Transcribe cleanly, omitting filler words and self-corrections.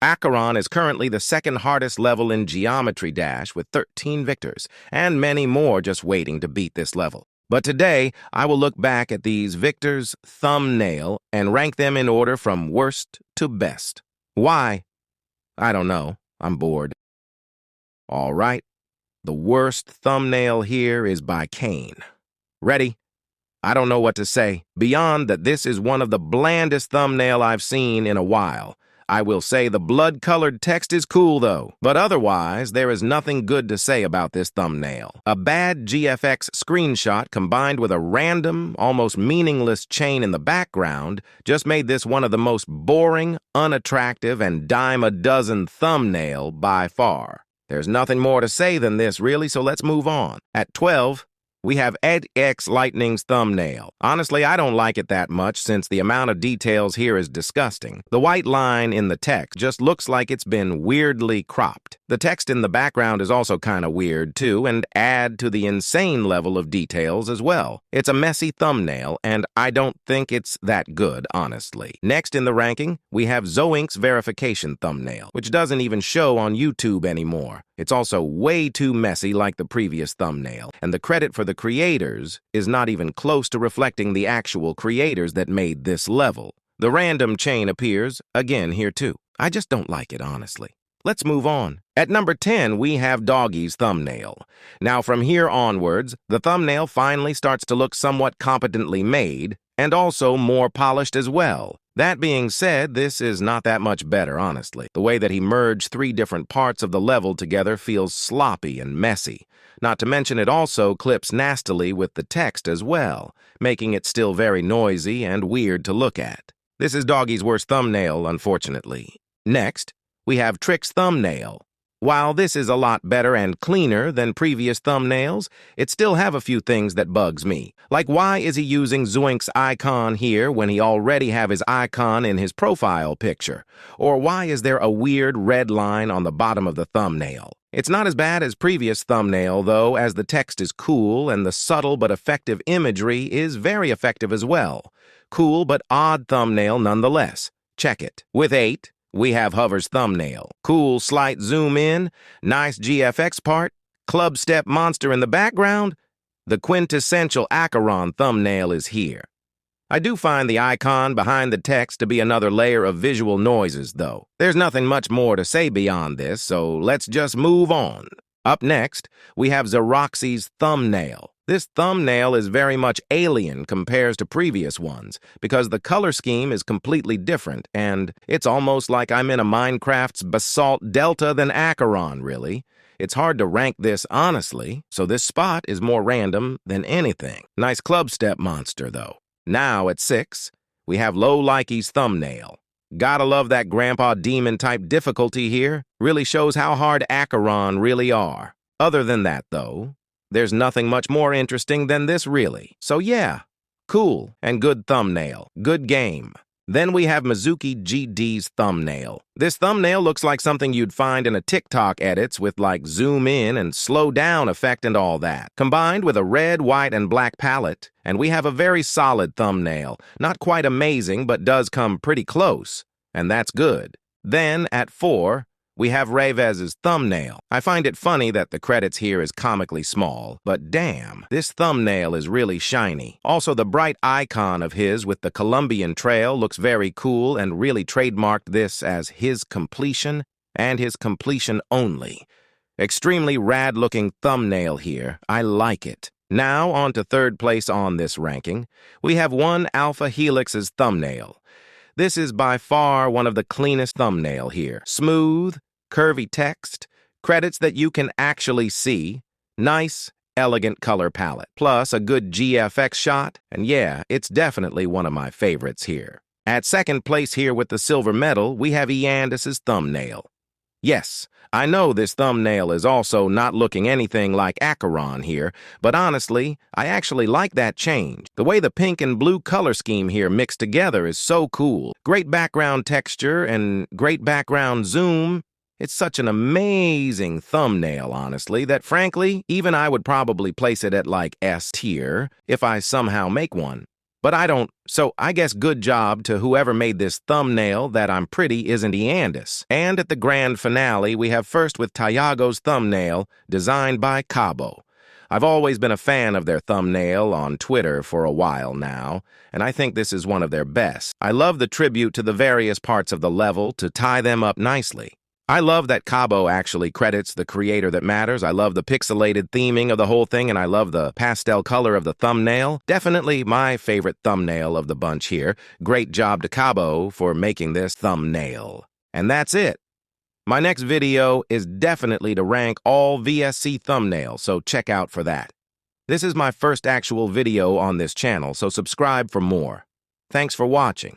Acheron is currently the second hardest level in Geometry Dash with 13 victors, and many more just waiting to beat this level. But today, I will look back at these victors' thumbnail and rank them in order from worst to best. Why? I don't know. I'm bored. All right. The worst thumbnail here is by Kane. Ready? I don't know what to say, beyond that this is one of the blandest thumbnail I've seen in a while. I will say the blood-colored text is cool, though. But otherwise, there is nothing good to say about this thumbnail. A bad GFX screenshot combined with a random, almost meaningless chain in the background just made this one of the most boring, unattractive, and dime-a-dozen thumbnail by far. There's nothing more to say than this, really, so let's move on. At 12, we have EdX Lightning's thumbnail. Honestly, I don't like it that much since the amount of details here is disgusting. The white line in the text just looks like it's been weirdly cropped. The text in the background is also kind of weird, too, and add to the insane level of details as well. It's a messy thumbnail, and I don't think it's that good, honestly. Next in the ranking, we have Zoink's verification thumbnail, which doesn't even show on YouTube anymore. It's also way too messy like the previous thumbnail, and the credit for the creators is not even close to reflecting the actual creators that made this level. The random chain appears again here too. I just don't like it, honestly. Let's move on. At number 10, we have Doggy's thumbnail. Now, from here onwards, the thumbnail finally starts to look somewhat competently made, and also more polished as well. That being said, this is not that much better, honestly. The way that he merged 3 different parts of the level together feels sloppy and messy. Not to mention it also clips nastily with the text as well, making it still very noisy and weird to look at. This is Doggy's worst thumbnail, unfortunately. Next, we have Trick's thumbnail. While this is a lot better and cleaner than previous thumbnails, it still have a few things that bugs me. Like, why is he using Zoink's icon here when he already have his icon in his profile picture? Or why is there a weird red line on the bottom of the thumbnail? It's not as bad as previous thumbnail, though, as the text is cool and the subtle but effective imagery is very effective as well. Cool but odd thumbnail nonetheless. Check it. With 8, we have Hover's thumbnail. Cool slight zoom in, nice GFX part, club step monster in the background. The quintessential Acheron thumbnail is here. I do find the icon behind the text to be another layer of visual noises, though. There's nothing much more to say beyond this, so let's just move on. Up next, we have Xeroxy's thumbnail. This thumbnail is very much alien compared to previous ones because the color scheme is completely different, and it's almost like I'm in a Minecraft's Basalt Delta than Acheron, really. It's hard to rank this honestly, so this spot is more random than anything. Nice club step monster, though. Now at 6, we have Low Likey's thumbnail. Gotta love that Grandpa Demon-type difficulty here. Really shows how hard Acheron really are. Other than that, though, there's nothing much more interesting than this, really. So yeah, cool and good thumbnail. Good game. Then we have Mizuki GD's thumbnail. This thumbnail looks like something you'd find in a TikTok edits with like zoom in and slow down effect and all that, combined with a red, white, and black palette. And we have a very solid thumbnail. Not quite amazing, but does come pretty close. And that's good. Then at 4, we have Revez's thumbnail. I find it funny that the credits here is comically small, but damn, this thumbnail is really shiny. Also, the bright icon of his with the Colombian trail looks very cool and really trademarked this as his completion and his completion only. Extremely rad-looking thumbnail here. I like it. Now, on to 3rd place on this ranking. We have One Alpha Helix's thumbnail. This is by far one of the cleanest thumbnail here. Smooth, curvy text, credits that you can actually see, nice, elegant color palette, plus a good GFX shot, and yeah, it's definitely one of my favorites here. At 2nd place here with the silver medal, we have Iandis's thumbnail. Yes, I know this thumbnail is also not looking anything like Acheron here, but honestly, I actually like that change. The way the pink and blue color scheme here mixed together is so cool. Great background texture and great background zoom. It's such an amazing thumbnail, honestly, that frankly, even I would probably place it at like S tier if I somehow make one. But I don't, so I guess good job to whoever made this thumbnail that I'm pretty isn't Eandis. And at the grand finale, we have first with Tayago's thumbnail, designed by Cabo. I've always been a fan of their thumbnail on Twitter for a while now, and I think this is one of their best. I love the tribute to the various parts of the level to tie them up nicely. I love that Cabo actually credits the creator that matters. I love the pixelated theming of the whole thing, and I love the pastel color of the thumbnail. Definitely my favorite thumbnail of the bunch here. Great job to Cabo for making this thumbnail. And that's it. My next video is definitely to rank all VSC thumbnails, so check out for that. This is my first actual video on this channel, so subscribe for more. Thanks for watching.